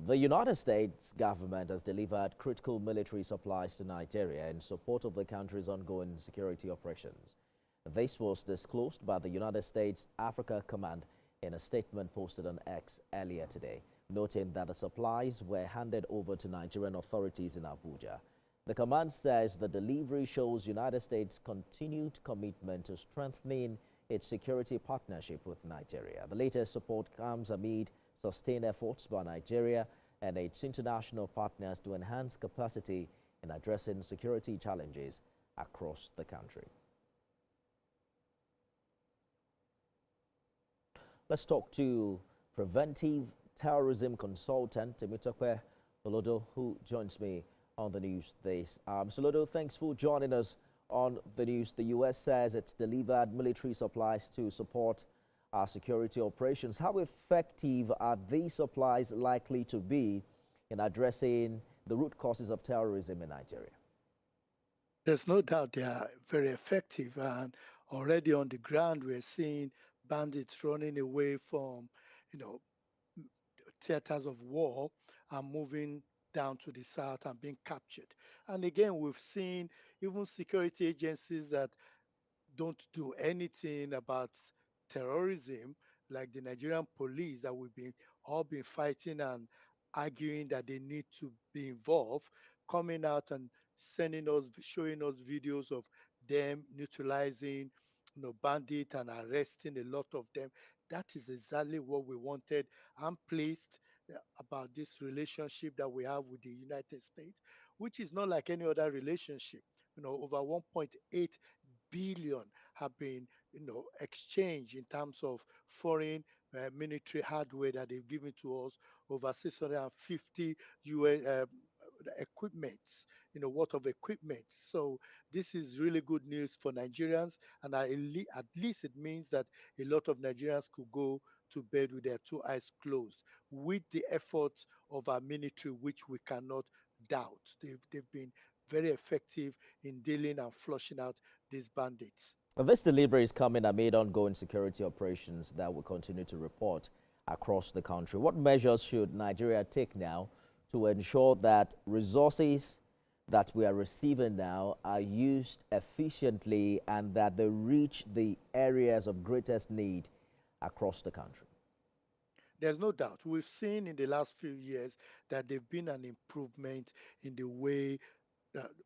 The United States government has delivered critical military supplies to Nigeria in support of the country's ongoing security operations. This was disclosed by the United States Africa Command in a statement posted on X earlier today, noting that the supplies were handed over to Nigerian authorities in Abuja. The command says the delivery shows United States' continued commitment to strengthening its security partnership with Nigeria. The latest support comes amid sustained efforts by Nigeria and its international partners to enhance capacity in addressing security challenges across the country. Let's talk to preventive terrorism consultant Temitope Olodo, who joins me on the news this. Mr. Olodo, thanks for joining us on the news. The U.S. says it's delivered military supplies to support our security operations. How effective are these supplies likely to be in addressing the root causes of terrorism in Nigeria? There's no doubt they are very effective, and already on the ground we're seeing bandits running away from, you know, theaters of war and moving down to the south and being captured. And again, we've seen even security agencies that don't do anything about terrorism, like the Nigerian police that we've been all been fighting and arguing that they need to be involved, coming out and sending us, showing us videos of them neutralizing, bandit and arresting a lot of them. That is exactly what we wanted. I'm pleased about this relationship that we have with the United States, which is not like any other relationship. Over 1.8 billion have been exchanged in terms of foreign military hardware that they've given to us, over 650 US equipments, worth of equipment. So this is really good news for Nigerians, and at least it means that a lot of Nigerians could go to bed with their two eyes closed with the efforts of our military, which we cannot doubt. They've been very effective in dealing and flushing out these bandits. Well, this delivery is coming amid ongoing security operations that will continue to report across the country. What measures should Nigeria take now to ensure that resources that we are receiving now are used efficiently and that they reach the areas of greatest need across the country? There's no doubt. We've seen in the last few years that there've been an improvement in the way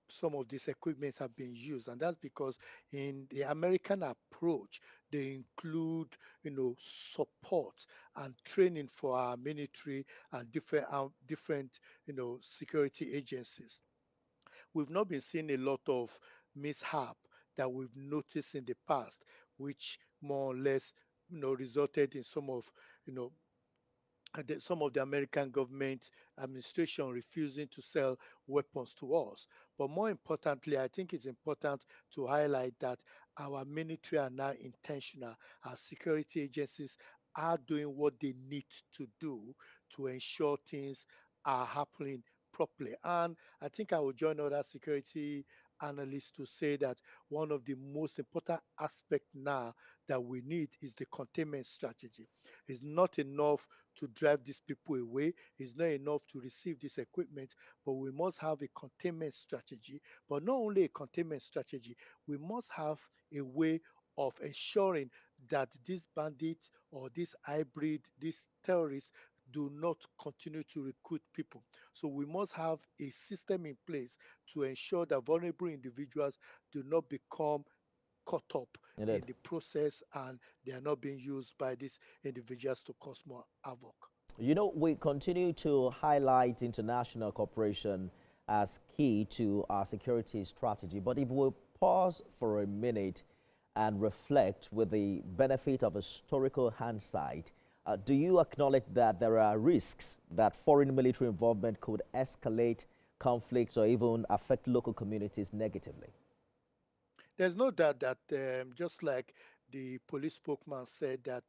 some of these equipments have been used, and that's because in the American approach, they include, support and training for our military and different, security agencies. We've not been seeing a lot of mishap that we've noticed in the past, which more or less, resulted in you know, some of the American government administration refusing to sell weapons to us. But more importantly, I think it's important to highlight that our military are now intentional. Our security agencies are doing what they need to do to ensure things are happening properly. And I think I will join other security analysts to say that one of the most important aspects now that we need is the containment strategy. It's not enough to drive these people away. It's not enough to receive this equipment, but we must have a containment strategy. But not only a containment strategy, we must have a way of ensuring that these bandits or this hybrid, these terrorists, do not continue to recruit people. So we must have a system in place to ensure that vulnerable individuals do not become caught up in Indeed. the process and they are not being used by these individuals to cause more havoc. You know, we continue to highlight international cooperation as key to our security strategy. But if we pause for a minute and reflect with the benefit of historical hindsight, do you acknowledge that there are risks that foreign military involvement could escalate conflicts or even affect local communities negatively? There's no doubt that just like the police spokesman said that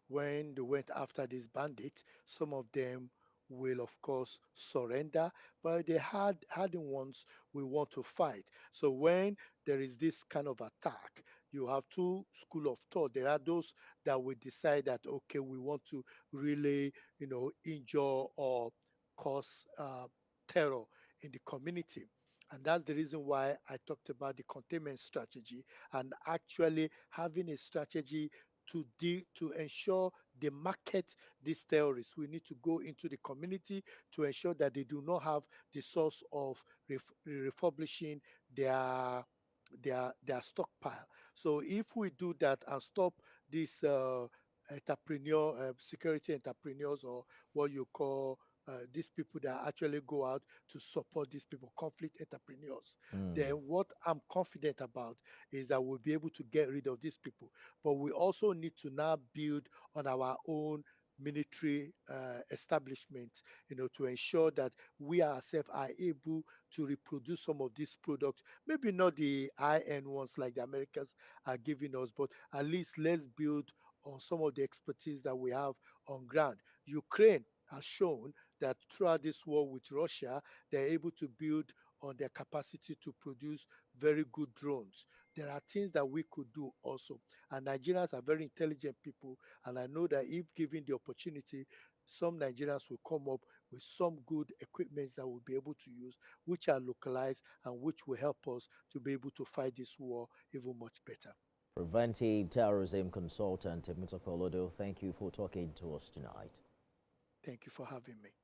when they went after these bandits, some of them will of course surrender, but the hardened ones will want to fight. So when there is this kind of attack, you have two school of thought. There are those that will decide that okay, we want to really, injure or cause terror in the community. And that's the reason why I talked about the containment strategy and actually having a strategy to ensure they market these terrorists. We need to go into the community to ensure that they do not have the source of republishing their their stockpile. So if we do that and stop these security entrepreneurs, or what you call these people that actually go out to support these people, conflict entrepreneurs, then Mm. what I'm confident about is that we'll be able to get rid of these people. But we also need to now build on our own military establishment, to ensure that we ourselves are able to reproduce some of these products. Maybe not the high-end ones like the Americans are giving us, but at least let's build on some of the expertise that we have on ground. Ukraine has shown that throughout this war with Russia, they're able to build on their capacity to produce very good drones. There are things that we could do also. And Nigerians are very intelligent people. And I know that if given the opportunity, some Nigerians will come up with some good equipments that we'll be able to use, which are localized and which will help us to be able to fight this war even much better. Preventive terrorism consultant Temitope Olodo, thank you for talking to us tonight. Thank you for having me.